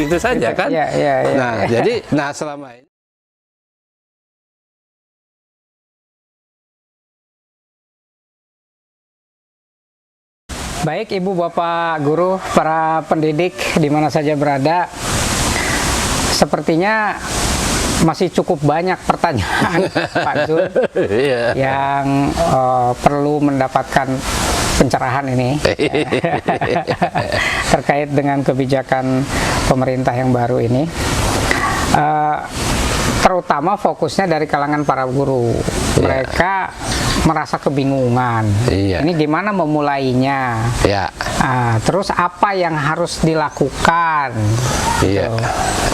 begitu saja kan. Nah, jadi selama ini baik Ibu, Bapak, Guru, para pendidik di mana saja berada, sepertinya masih cukup banyak pertanyaan Pak Zul yang perlu mendapatkan pencerahan ini terkait dengan kebijakan pemerintah yang baru ini, terutama fokusnya dari kalangan para guru. Mereka merasa kebingungan. Ini gimana memulainya? Terus apa yang harus dilakukan?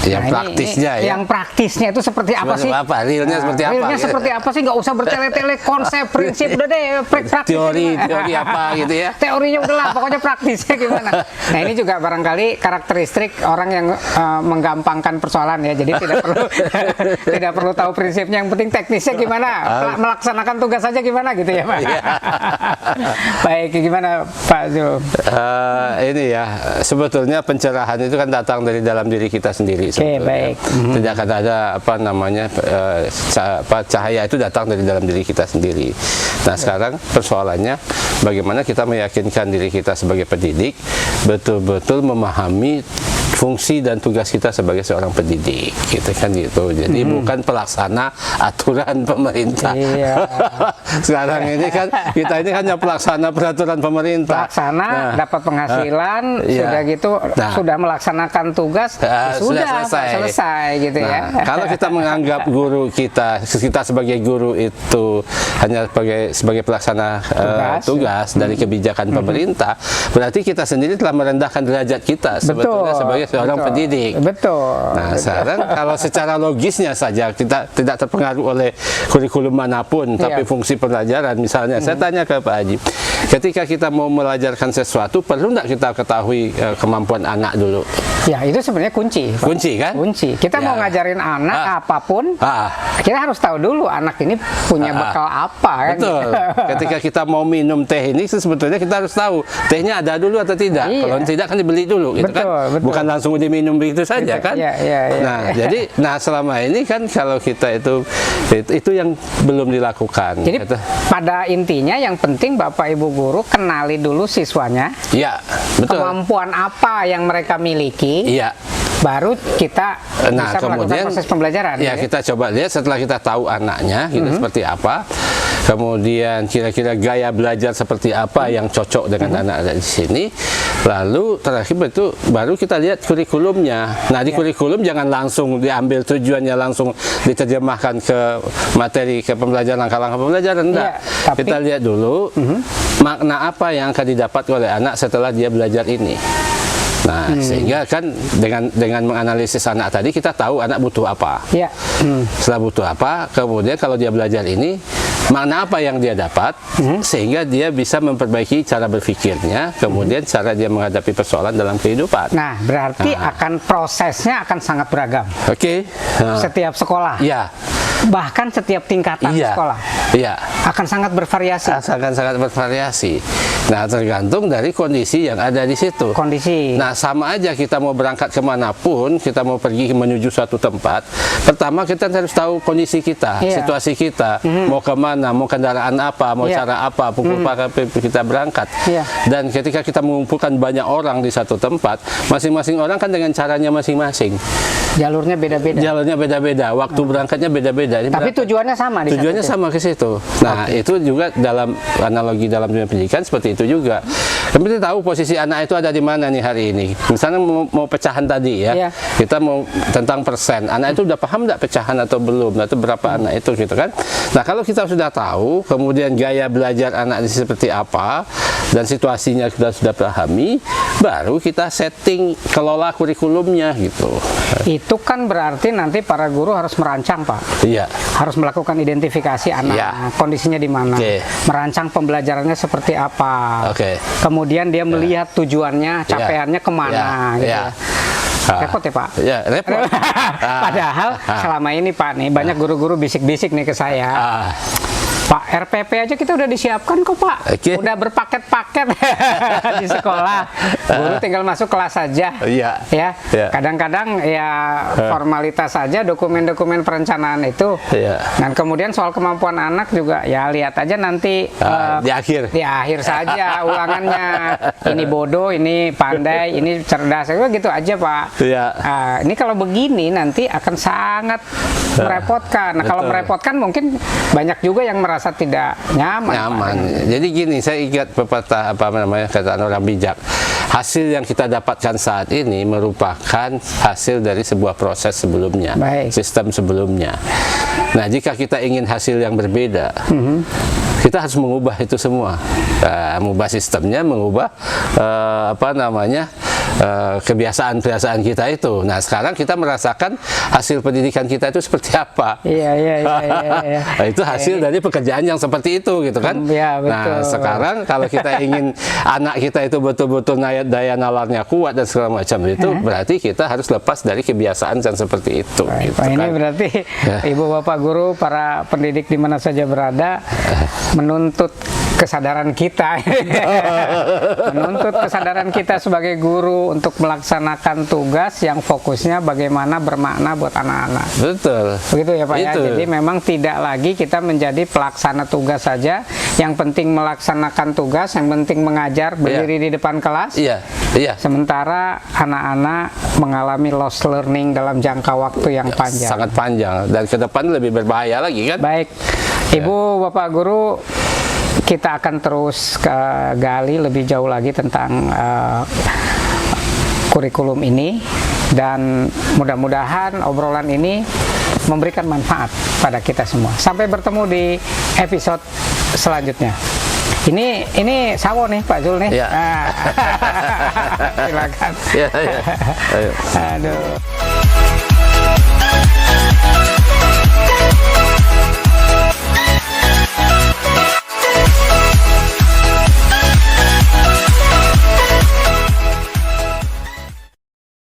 Yang praktisnya ini, yang praktisnya itu seperti apa sih? Realnya seperti apa? Realnya seperti apa sih? Nggak usah bertele-tele konsep, prinsip, udah deh, praktis. Teori apa gitu ya? Teorinya udah lah, pokoknya praktisnya gimana? Nah, ini juga barangkali karakteristik orang yang menggampangkan persoalan ya. Jadi tidak perlu tahu prinsipnya, yang penting teknisnya gimana, melaksanakan tugas saja gimana gitu ya Pak. Baik, gimana Pak Zul? Ini ya, sebetulnya pencerahan itu kan datang dari dalam diri kita sendiri. Baik. Tidak akan ada cahaya itu datang dari dalam diri kita sendiri. Nah, sekarang persoalannya bagaimana kita meyakinkan diri kita sebagai pendidik betul-betul memahami fungsi dan tugas kita sebagai seorang pendidik, gitu kan gitu. Jadi bukan pelaksana aturan pemerintah. Sekarang ini kan kita ini hanya pelaksana peraturan pemerintah. Dapat penghasilan, sudah gitu, sudah melaksanakan tugas, sudah selesai gitu ya. Kalau kita menganggap guru kita sebagai guru itu hanya sebagai pelaksana tugas dari kebijakan pemerintah, berarti kita sendiri telah merendahkan derajat kita sebetulnya sebagai seorang pendidik. Nah, sekarang kalau secara logisnya saja kita tidak terpengaruh oleh kurikulum manapun, tapi fungsi pelajaran misalnya, saya tanya ke Pak Haji, ketika kita mau melajarkan sesuatu, perlu nggak kita ketahui kemampuan anak dulu? Ya, itu sebenarnya kunci. Kunci kan? Kunci. Kita mau ngajarin anak apapun, kita harus tahu dulu anak ini punya bekal apa kan? Betul. Ketika kita mau minum teh ini, sebetulnya kita harus tahu tehnya ada dulu atau tidak. Kalau tidak kan dibeli dulu, gitu kan? Bukan langsung diminum begitu saja kan? Nah, jadi selama ini kan kalau kita itu yang belum dilakukan. Jadi pada intinya yang penting Bapak Ibu guru kenali dulu siswanya. Betul. Kemampuan apa yang mereka miliki. Baru kita bisa melakukan proses pembelajaran. Kita coba lihat setelah kita tahu anaknya gitu seperti apa. Kemudian kira-kira gaya belajar seperti apa yang cocok dengan anak di sini. Lalu terakhir itu baru kita lihat kurikulumnya. Nah, di kurikulum jangan langsung diambil tujuannya langsung diterjemahkan ke materi, ke pembelajaran, langkah-langkah pembelajaran. Enggak. Kita lihat dulu makna apa yang akan didapat oleh anak setelah dia belajar ini. Nah, sehingga kan dengan menganalisis anak tadi kita tahu anak butuh apa. Setelah butuh apa, kemudian kalau dia belajar ini, makna apa yang dia dapat, sehingga dia bisa memperbaiki cara berpikirnya, kemudian cara dia menghadapi persoalan dalam kehidupan. Nah, berarti prosesnya akan sangat beragam. Setiap sekolah. Bahkan setiap tingkatan sekolah. Akan sangat bervariasi. Akan sangat bervariasi. Nah, tergantung dari kondisi yang ada di situ. Nah, sama aja kita mau berangkat kemanapun, kita mau pergi menuju suatu tempat, pertama kita harus tahu kondisi kita, situasi kita, mau kemana, mau kendaraan apa, mau cara apa, pukul berapa kita berangkat. Dan ketika kita mengumpulkan banyak orang di satu tempat, masing-masing orang kan dengan caranya masing-masing. Jalurnya beda-beda. Waktu berangkatnya beda-beda. Tapi tujuannya sama. Tujuannya sama ke situ. Nah, itu juga dalam analogi dalam dunia pendidikan seperti itu juga. Yang penting tahu posisi anak itu ada di mana nih hari ini. Misalnya mau pecahan tadi ya, kita mau tentang persen. Anak itu udah paham nggak pecahan atau belum? Atau berapa anak itu gitu kan? Nah, kalau kita sudah tahu, kemudian gaya belajar anak seperti apa dan situasinya kita sudah pahami, baru kita setting kelola kurikulumnya gitu. Itu kan berarti nanti para guru harus merancang, Pak. Harus melakukan identifikasi anak, kondisinya di mana, merancang pembelajarannya seperti apa. Kemudian dia melihat tujuannya, capaiannya kemana, gitu ya. Repot ya Pak? Repot. Padahal selama ini Pak nih banyak guru-guru bisik-bisik nih ke saya. Pak, RPP aja kita udah disiapkan kok Pak. Oke. Udah berpaket-paket di sekolah. Guru tinggal masuk kelas saja. Iya. Ya. Iya. Kadang-kadang ya formalitas saja dokumen-dokumen perencanaan itu. Iya. Dan kemudian soal kemampuan anak juga ya lihat aja nanti Di akhir. di akhir saja ulangannya. Ini bodoh, ini pandai, ini cerdas. Gitu aja Pak. Iya. Ini kalau begini nanti akan sangat merepotkan. Nah, kalau Betul. merepotkan mungkin banyak juga yang merasa tidak nyaman. Nyaman. Jadi gini, saya ingat pepatah kata orang bijak. Hasil yang kita dapatkan saat ini merupakan hasil dari sebuah proses sebelumnya, Baik. sistem sebelumnya. Nah, jika kita ingin hasil yang berbeda, kita harus mengubah itu semua, mengubah sistemnya, mengubah kebiasaan-kebiasaan kita itu. Nah, sekarang kita merasakan hasil pendidikan kita itu seperti apa. Iya. Nah, itu hasil dari pekerjaan yang seperti itu, gitu kan? Iya, betul. Nah, sekarang kalau kita ingin anak kita itu betul-betul daya nalarnya kuat dan segala macam itu, berarti kita harus lepas dari kebiasaan yang seperti itu. Baik, Gitu Pak, ini kan? berarti Ibu Bapak guru, para pendidik di mana saja berada menuntut kesadaran kita. Menuntut kesadaran kita sebagai guru untuk melaksanakan tugas yang fokusnya bagaimana bermakna buat anak-anak. Betul. Begitu ya Pak ya. Itu. Jadi memang tidak lagi kita menjadi pelaksana tugas saja. Yang penting melaksanakan tugas, yang penting mengajar, berdiri di depan kelas. Iya. Sementara anak-anak mengalami lost learning dalam jangka waktu yang panjang. Sangat panjang dan ke depan lebih berbahaya lagi kan? Baik, Ibu Bapak Guru, kita akan terus gali lebih jauh lagi tentang kurikulum ini, dan mudah-mudahan obrolan ini memberikan manfaat pada kita semua. Sampai bertemu di episode selanjutnya. Ini sawo nih Pak Zul nih. Ya. Silakan. Ya. Ayo. Aduh.